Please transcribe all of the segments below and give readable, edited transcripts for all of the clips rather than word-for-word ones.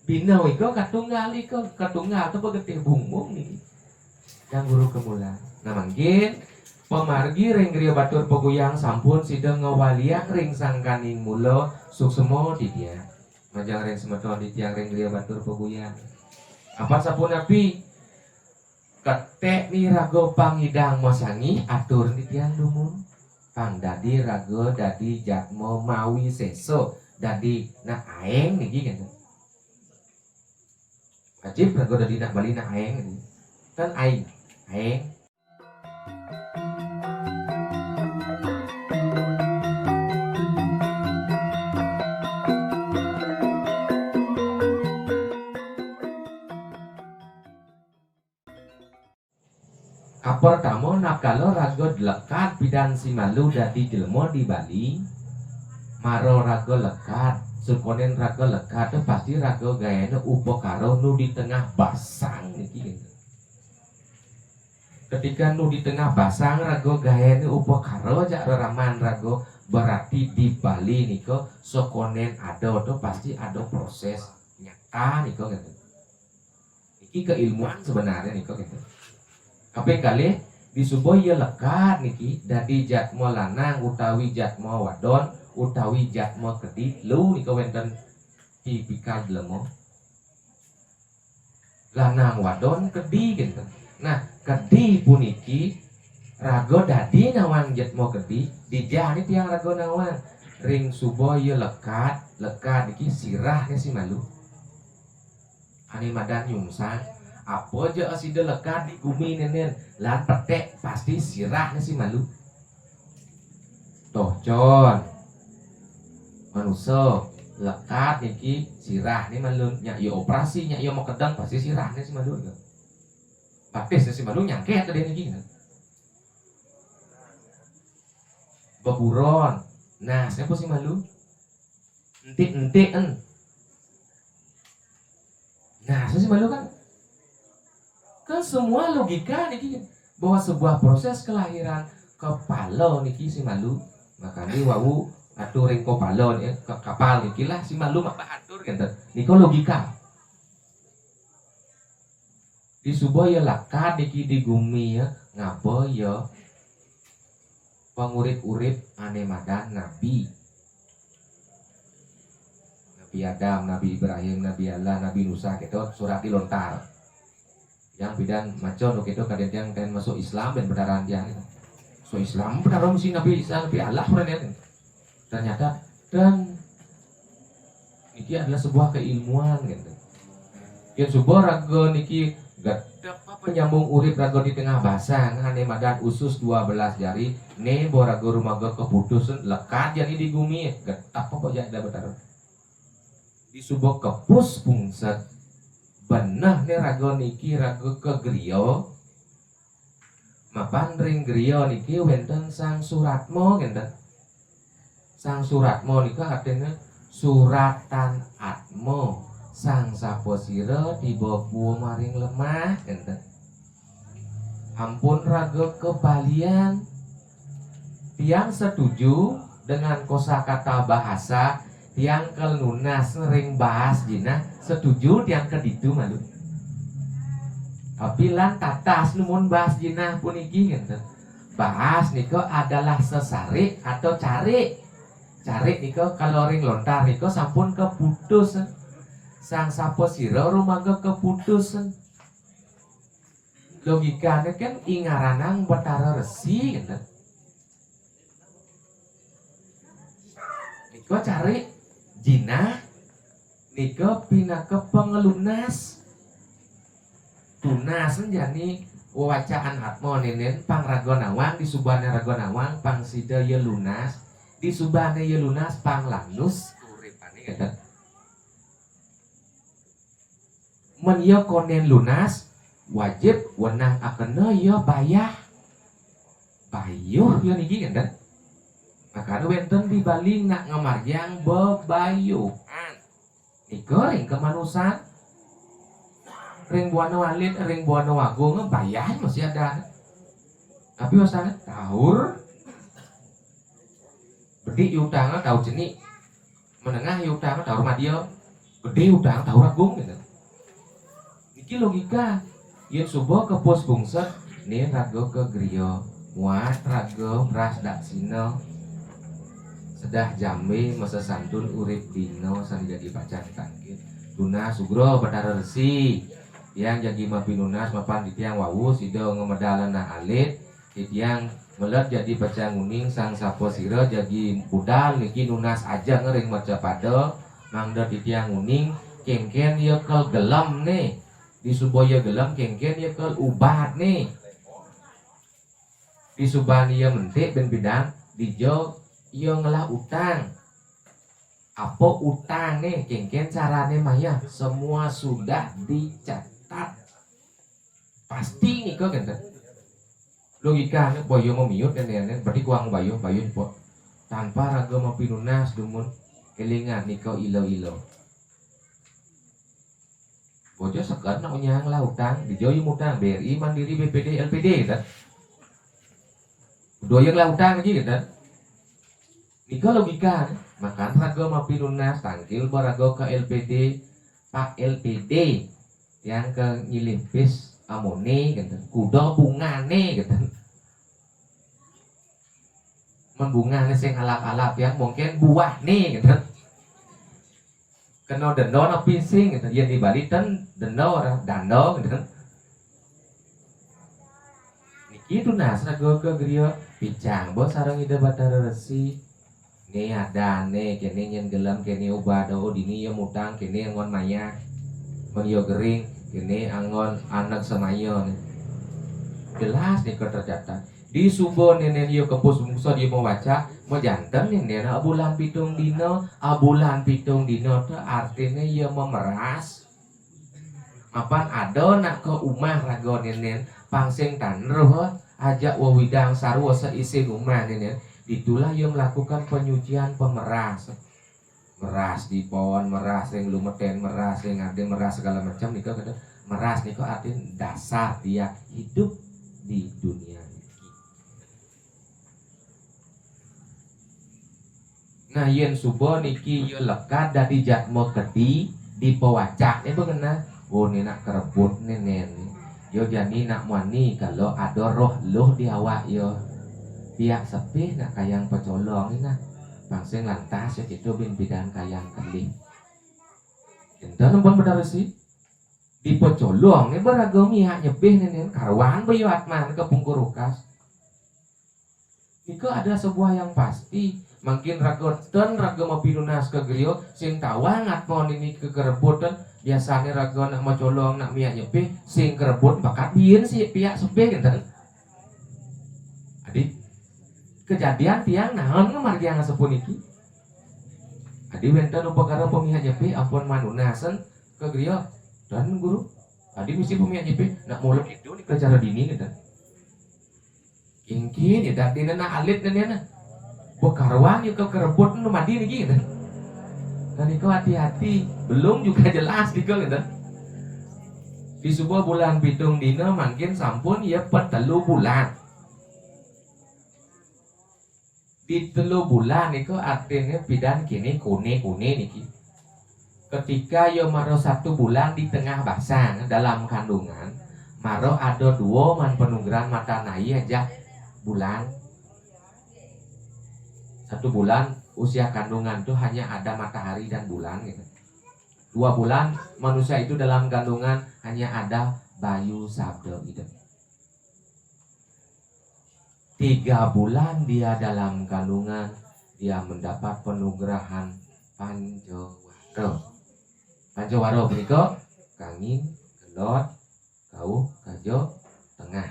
Bino iko katunggal tuh begetih bungung nih. Yang guru kemulan. Nah mungkin pemargi ring griya batur peguyang sampun sideng ngawaliang ring sangkaning mulo suksemo di dia. Majang ring semeton di tiang ring griya batur peguyang. Apa sapun api ketek ni rago pangidang masangi atur di tiang lumun. Pang dadi rago dadi jatmo mawi seso dadi na aeng niki gitu. Wajib rago dadi na bali na aeng nih. Kan aeng Apor tamo nakalo rago lekat bidan si malu dadi jelmo di Bali maro rago lekat sukonen rago lekat tuh pasti rago gayane upokaro nu di tengah basang niki gitu. Ketika nu di tengah basang rago gayane upokaro jak raman rago berarti di Bali niko sokonen ada tuh pasti ada proses nyata niko gitu. Iki keilmuan sebenarnya niko gitu. Kaping kali disuboh ya lekat niki dadi jatmo lanang utawi jatmo wadon utawi jatmo kedhi lu nika wonten tipikal jelema lanang wadon kedhi gitu. Nah kedhi puniki rago dadi nawang jatmo kedhi dijani tiang rago nawang ring suboh ya lekat niki sirahnya si malu ane madan nyungsang apa aja asida lekat di bumi nenen lan petek pasti sirahnya si malu toh con manusia lekat niki sirah nih malu nyak yo operasi nyak yo mau kedang pasti sirahnya si malu gitu. Pakis si malu nyangket tadi niki gitu. Beburon nah siapa si malu entik nah si malu kan semua logika niki bahwa sebuah proses kelahiran kepala niki si malu makanya wawu atur ring kepala nih ke kapal niki lah si malu maka atur gitu niko logika di subuh ya lakat niki di gumi ya ngapa ya pengurip-urip ane madan nabi Adam, Nabi Ibrahim, Nabi Allah, Nabi Nusa gitu surat dilontar yang bidan macam itu kadang yang masuk Islam dan benaran dia so Islam benaran si Nabi Isa Nabi Allah ternyata dan niki adalah sebuah keilmuan gitu yang sebuah rago niki gak penyambung urip rago di tengah basang ane madan usus 12 jari ne borago rumaga keputusan lekat jadi di bumi gak apa kok jadi benar di sebuah kepus pungset benah nih rago niki rago ke griyo mapan ring griyo niki wenten sang suratmo gitu sang suratmo nika artinya suratan atmo sang saposiro tiba buah maring lemah gitu ampun rago kebalian tiang setuju dengan kosakata bahasa tiang kelunas ring bahas jina setuju tiang keditu malu tapi lan tatas numun bahas jina puniki gitu bahas niko adalah sesari atau cari niko kalau ring lontar niko sampun keputus sang saposiro rumaga keputus logikanya kan ingaranang betara resi gitu niko cari jina niko pina ke pengelunas tunas jani wacaan atmo nenen pang ragonawang di subane ragonawang pang sida ye lunas di subane ye lunas pang lanus uripane gitu men ye konen lunas wajib wenang akena ye bayah bayuh ye niki gitu maka wenten di Bali nak ngemaryang bebayuan niko ring kemanusan ring buana walit ring buana wagung bayah masih ada tapi wasana tahur bedi utangnya tahu jenik menengah utangnya tahur madio gede utang tahu ragung gitu. Iki logika yen subuh ke pos bungset nih rago ke griyo muat rago beras dak sino sedah jambe masa santun urip dino san jadi pacar tangkit tuna sugro batara resi yang jadi mapinunas mapan di tiang wawu sido ngemedalan na alit di tiang melet jadi pacang uning sang sapo siro jadi budal niki nunas aja ngering maca pada mangda di tiang uning kengken ya kel gelam nih di suboya gelam kengken ya kel ubat nih di subani ya mentik ben bidang di jo iya ngelah utang apa utang nih kengken carane maya semua sudah dicatat pasti nih kok kan logika nih boyo memiut dan nenek berarti kuang bayo po tanpa raga mau pinunas dumun kelingan nih kau ilo bojo sekat nak nyang lah utang di joyo utang BRI Mandiri BPD LPD kan doyang lah utang lagi kan ika logika makan rago mapi lunas tangkil barago ke LPD Pak LPD yang ke nyilimpis amone gitu kuda bungane gitu membungane sing alap-alap yang mungkin buah nih gitu kena dendo na pising gitu yang dibalikan dendo orang dando gitu niki tunas rago ke griyo picang bos sarang ide batara resi nih ada nih kini nyen gelam kini ubado dini ya mutang kini angon maya menyo gering kini angon anak semayon jelas nih tercatat di subo nenen yo kepus musa dia mau baca mau jantan nenen abulan pitung dino tuh artinya ya memeras apan ada nak ke umah rago nenen pangsing tanruh ajak wawidang sarwa seisi rumah nenen itulah yang melakukan penyucian pemeras meras di pohon meras yang lumeten meras yang ada meras segala macam nih kok meras nih kok artinya dasar dia hidup di dunia ini. Nah yen subo niki yo lekat dari jatmo kedi di pewacak ini bagaimana oh ini nak kerebut nenen yo jani nak wani kalau ada roh loh di awak yo pihak sepi nak kayang pecolong ini bangseng lantas ya itu bin bidan kayang keling ente nempon benar sih di pecolong ini beragami hak nyebih nenen karwan bayu atman ke pungkurukas itu ada sebuah yang pasti makin ragotan ragam pinunas ke griyo sing tawang atmon ini ke kerebutan biasanya rago nak mecolong nak miak nyebih sing kerebut bakat biin sih pihak sepi gitu adik kejadian tiang naon margi yang sepun iki adi wenten upakara pemihak nyepi ampun manunasen ke griyo dan guru adi misi pemihak nyepi nak mulut itu di kecara dini gitu kingkin ya tadi nana alit nana bekarwan yuk ke kerebut nu mandi nih gitu dan itu hati-hati belum juga jelas gitu di sebuah bulan pitung dina makin sampun ya petelu bulan di telu bulan itu artinya bidan kini kune niki ketika yo maro 1 bulan di tengah basang dalam kandungan maro ada 2 man penunggeran mata nai aja bulan 1 bulan usia kandungan itu hanya ada matahari dan bulan gitu 2 bulan manusia itu dalam kandungan hanya ada bayu sabda gitu 3 bulan dia dalam kandungan dia mendapat penugerahan Pancawaro berikut kangin, gelot, kau, kajo, tengah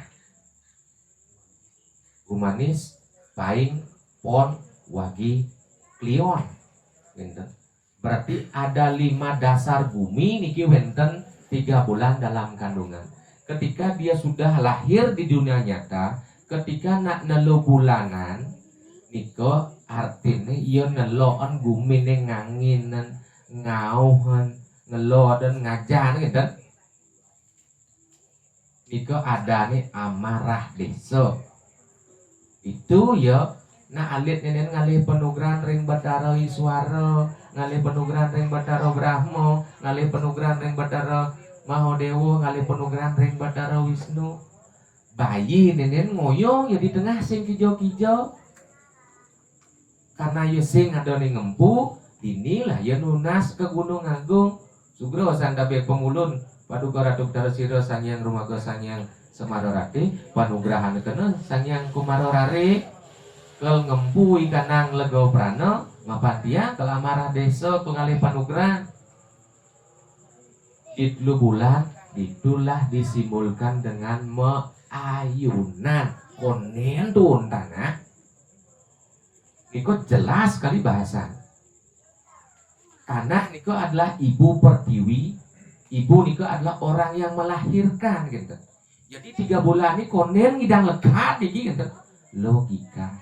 humanis, paing, pon, wagi, klion berarti ada 5 dasar bumi niki wenten 3 bulan dalam kandungan ketika dia sudah lahir di dunia nyata ketika nak nelo bulanan niko artinya iya neloan gumine nganginan ngauhan ngelodan ngajan gitu niko ada nih amarah desa itu ya nah alit nenen ngalih penugran ring batara iswara ngalih penugran ring batara brahmo ngalih panugrahan ring Bathara Mahadewa, ngalih panugrahan ring Bathara Wisnu. Bayi nenen ngoyong ya di tengah sing kijo-kijo. Karena ya sing ada ning ngempu, inilah ya nunas ke Gunung Agung. Sugro sandabe pemulun paduka Ratu Darasira Sangyang Rumaga Sangyang Semarorati panugrahan kena Sangyang Kumarorare kel ngempu ikanang lego prana mapatia kelamarah desa pengalih panugrahan. Itu bulan itulah disimbolkan dengan meayunan konen tuun tanah. Niko jelas sekali bahasan. Karena niko adalah ibu pertiwi, ibu niko adalah orang yang melahirkan gitu. Jadi 3 bulan ini konen ngidang lekat gitu. Logika.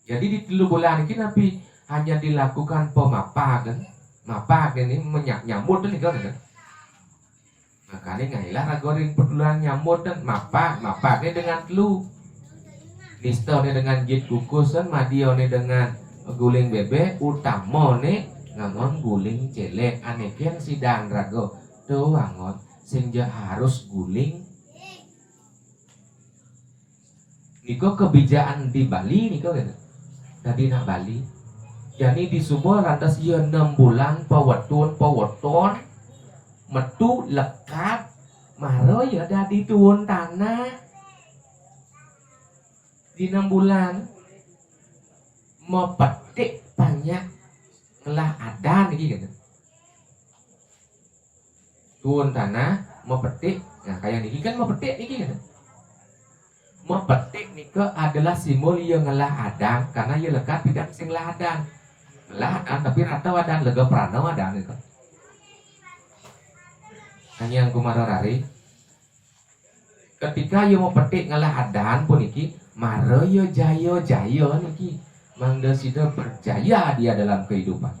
Jadi di 3 bulan ini tapi hanya dilakukan pemapakan, mapak ini nyamut nih gitu. Makanya ngailah ragoring pedulan nyamut dan mapaknya dengan telu. Listone dengan jit kukusan, madione dengan guling bebek, utama nih ngangon guling celek, aneken sidang rago tuh wangon sehingga harus guling. Niko kebijakan di Bali niko gitu. Tadi nak Bali. Jadi di Sumur lantas ia 6 bulan paweton metu lekat maro ya dadi tuun tanah. Di 6 bulan mau petik banyak ngelah ada nih gitu. Tuun tanah mau petik, nah kayak niki kan mau petik niki gitu. Mau petik niko adalah simbol yang ngelah adang karena ia lekat tidak sing ladang. Ngelah adang tapi rata wadang lega prana wadang gitu. Hanya yang Kumarorari ketika ia mau petik ngelah adang pun niki maro yo jayo niki. Mangda sida berjaya dia dalam kehidupan.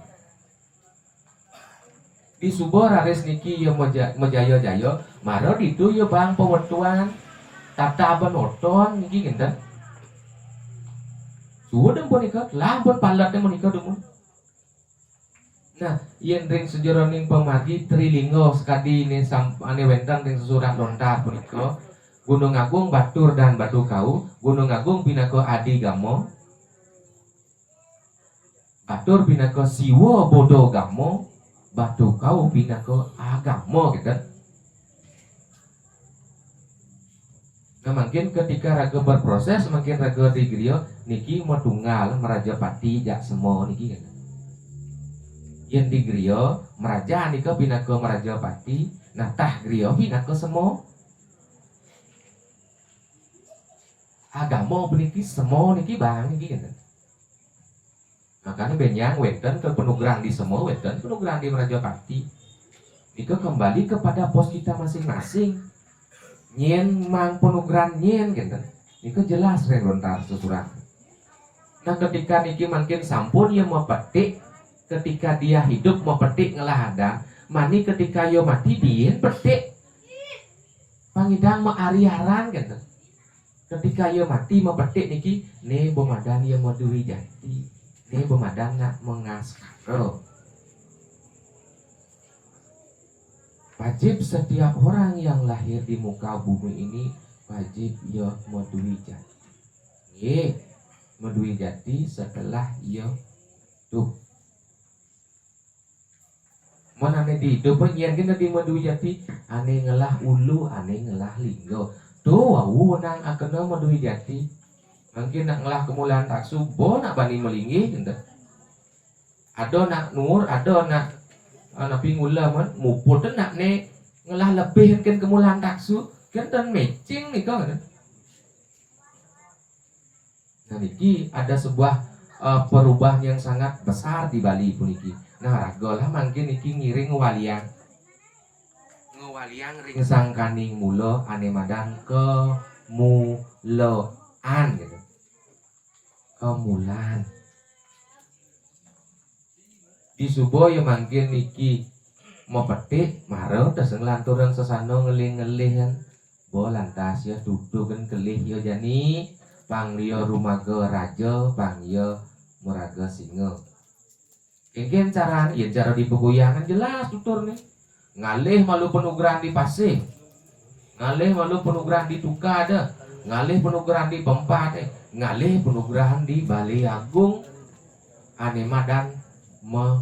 Di Subor ares niki ya menjaya-jaya, maro ditu ya bang pewetuan tata benoton niki ngenten. Sudah pun ikat, lampun palatnya menikah dulu. Nah, yen ring sejeroning pemagi Trilingo sekadi ini sampane wentang ring sesurah lontar punika Gunung Agung Batur dan Batu Kau, Gunung Agung pinako Adi Gamo, Batur pinako Siwo Bodo Gamo, Batu Kau pinako Agamo gitu. Nah, makin ketika raga berproses, makin raga digriyo niki mau tunggal merajapati jak semua niki gitu. Yang digriyo meraja niko pinako merajapati, nah tah griyo pinako semua. Agamo peniki semua niki bang niki gitu. Makanya benyang wenten ke penugrahan di semua wenten penugrahan di Merajapati. Itu kembali kepada pos kita masing-masing. Nyen mang penugrahan nyen gitu. Itu jelas rengontar sesurat. Nah ketika niki makin sampun ya mau petik, ketika dia hidup mau petik ngelahadang, mani ketika yo mati dia petik. Pangidang mau ariaran gitu. Ketika yo mati mau petik niki, ne bomadan yo mau duwi jati. Ini pemadam nak mengaskaro. Wajib setiap orang yang lahir di muka bumi ini wajib ya modui jati. Ye, modui jati setelah ya tuh. Mana ane di hidup yang kita di modui jati, ane ngelah ulu, ane ngelah linggo. Tuh, wau nang akan modui jati. Mungkin nak ngelah kemuliaan taksu, bo nak bani melinggi, gitu. Ada nak nur, ada nak pingula man, mupul tu nak ne ngelah lebih kan kemuliaan taksu, kan dan matching nih kau kan. Nah niki ada sebuah perubahan yang sangat besar di Bali puniki. Nah ragolah mungkin niki ngiring ngewaliang ring sangkaning mulo ane madang ke muloan gitu. Kemulan di subuh ya mungkin niki mau petik marau terus ngelanturan sesano ngelih-ngelihan bo lantas ya duduk kan kelih ya jani panglio rumaga raja pangyo muraga singa Kengken cara ya cara di pegoyangan jelas tutur nih. Ngalih malu penugrahan di Pasir, ngalih malu penugrahan di Tukada, ngalih penugrahan di Pempate, ngalih penugrahan di Balai Agung Anema dan Mesakapan.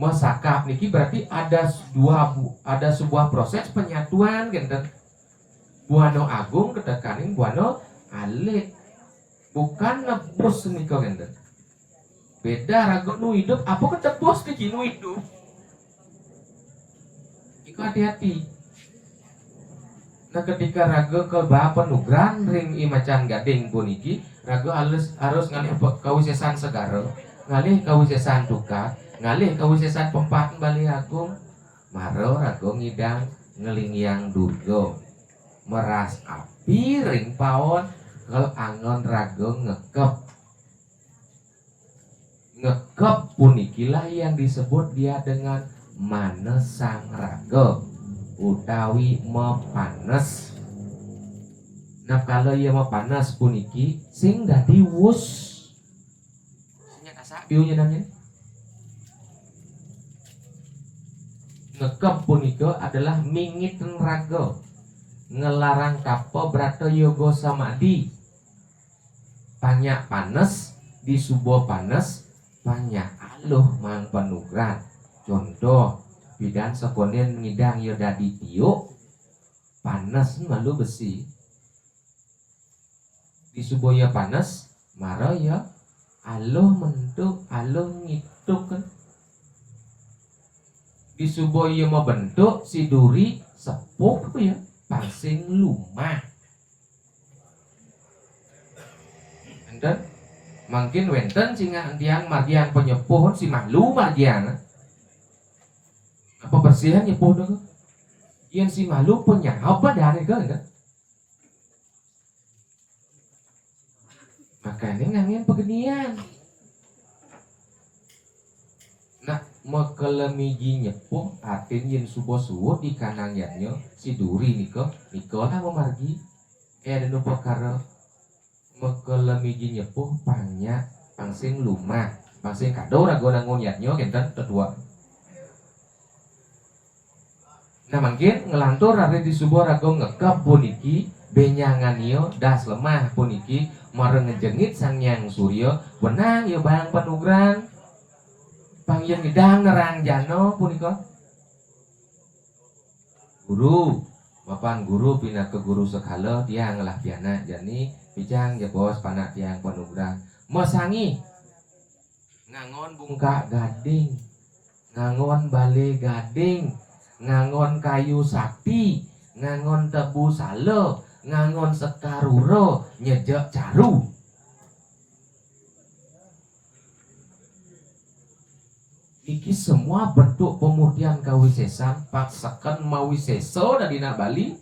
Mesakap niki berarti ada sebuah proses penyatuan genten. Buano agung ketekaning buano alit. Bukan nebus nika genten. Beda ragu nu hidup apa ketebus niki nu hidup. Iku hati-hati. Nah ketika ragu kelba penugran ring imacan gading puniki ragu harus ngalih kawisesan segara, ngalih kawisesan tukar, ngalih kawisesan Pempat Balai Agung maro ragu ngidang ngelingyang durga meras api ring pawon kel angon ragu ngekep punikilah yang disebut dia dengan manesang raga utawi mepanes. Nah kalau ia mepanes puniki sing dadi wus sinya kasa piunya namanya ngekep punika adalah mingit raga ngelarang kapo brata yoga samadi banyak panes di subuh panes banyak aluh mang penugran. Contoh bidan sekonen ngidang ya dadi tiuk panes malu besi di subuh ya panes mara ya aluh mentuk aluh ngituk kan di subuh ya mau bentuk si duri sepuh ya pasing lumah enten mungkin wenten singa tiang margian penyepuh si malu margian apa bersihan nyepuh dong yang si malu punya apa dari kan makanya ngangin pegenian nah mekelemiji nyepuh atin yen subuh suwut di kanang yanyo si duri niko lah memargi ada nu perkara mekelemiji nyepuh banyak pangsing lumah pangsing kado rago nangun yatnyo genten tetua. Nah mungkin ngelantur hari di subuh rago ngekep puniki benyanganio das lemah puniki mareng ngejengit sang yang suryo benang ya bang penugran bang yang ngidang nerang jano punika guru mapan guru pindah ke guru sekala tiang lah piana jani bijang ya bos panak tiang penugran mosangi ngangon bungka gading ngangon balai gading ngangon kayu sakti, ngangon tebu sale, ngangon sekaruro, nyejak caru. Iki semua bentuk pemurtian kawisesan paksakan mawiseso dari Bali.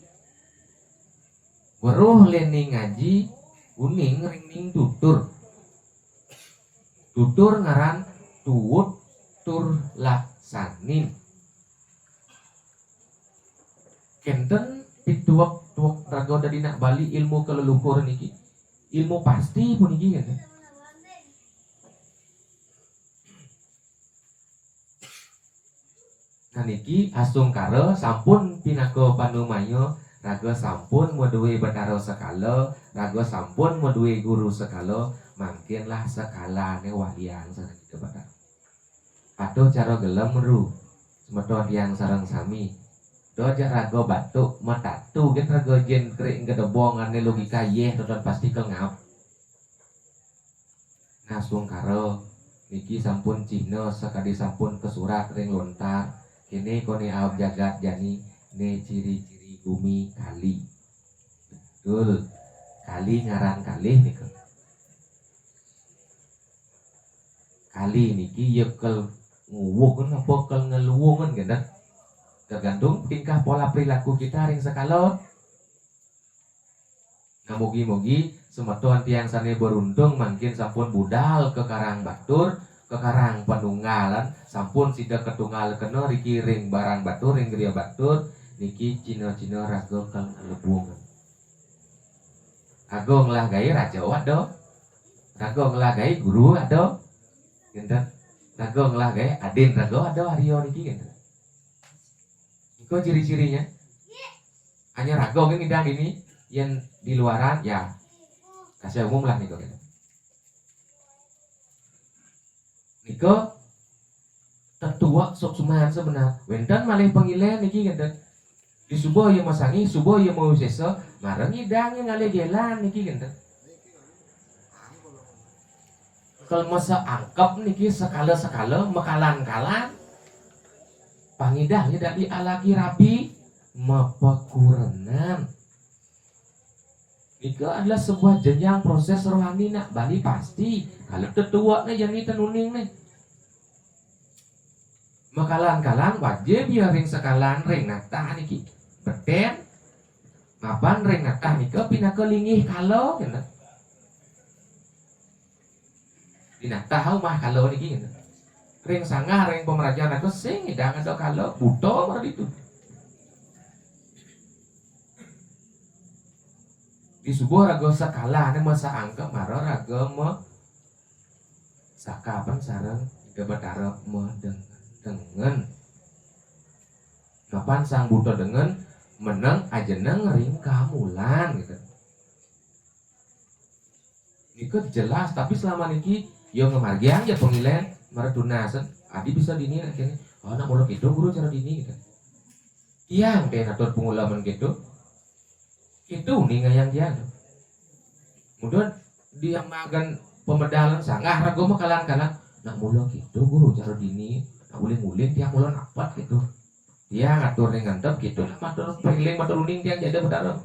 Weruh lening ngaji, uning ringning tutur. Tutur ngaran tuwut tur laksanin. Kenten pituak raga dari nak Bali ilmu keleluhur niki ilmu pasti pun niki kan nah niki asung karo sampun pinako panumayo raga sampun meduwe betaro sekala raga sampun meduwe guru sekala mangkinlah sekala ne walian sareng kepada atau cara gelem ru semeton yang sareng sami doja rago batuk matatu gitu rago jen kering gedebong ane logika yeh dan pasti kelngap nasung karo niki sampun Cina sekali sampun ke surat ring lontar kini koni awak jagat jani ne ciri-ciri bumi kali betul kali ngaran kali nih kali niki yekel nguwuk apa kel ngeluwungan gendak tergantung tingkah pola perilaku kita ring sekala. Nah mugi-mugi semeton tiang sane beruntung mungkin sampun budal ke karang batur ke karang penunggalan sampun sida ketunggal kena riki ring barang batur ring geria batur niki cina-cina raga kang lebung Rago ngelagai raja wado, rago ngelagai guru ado, genten. Rago ngelagai adin rago ado Haryo niki genten. Iko ciri-cirinya. Hanya rago kan ngidang ini yang di luaran ya kasih umum lah niko genten. Niko tetua sok sumahan sebenar. Wenten malih pengilen niki genten. Di subuh yang masangi, subuh yang mau sesa, marang ngidang yang ngale gelan niki genten. Kalau masa angkap niki sekala mekalan-kalan pangidahnya dari alaki rapi mapakurenan. Nika adalah sebuah jenjang proses rohani nak bali pasti. Kalau tetua nih jadi tenuning nih. Mekalan-kalan wajib ya ring sekalan ring natah niki. Beten mapan ring natah nika pina kelingih kalau gitu. Dina tahu mah kalau niki gitu. Ring sangah ring pemerajaan aku sing ngidang ada kalau buto mar itu. Di subuh rago sakala ane masa angka maro rago me sakapan sareng tiga batara me dengan kapan sang buto dengan meneng ajeneng ring kamulan gitu. Ikut jelas tapi selama niki yo ngemargian ya pengilen maratunasan adi bisa dini akhirnya oh nak muluk itu guru cara dini gitu. Yang teh natur pengulaman gitu itu nih yang dia kemudian dia magan pemedalan sanggah rago mah kalan-kalan nak muluk itu guru cara dini nak uling-uling tiang mulon apat gitu dia ngatur ning ngantep gitu matur pengiling matur uning tiang jadi bedaro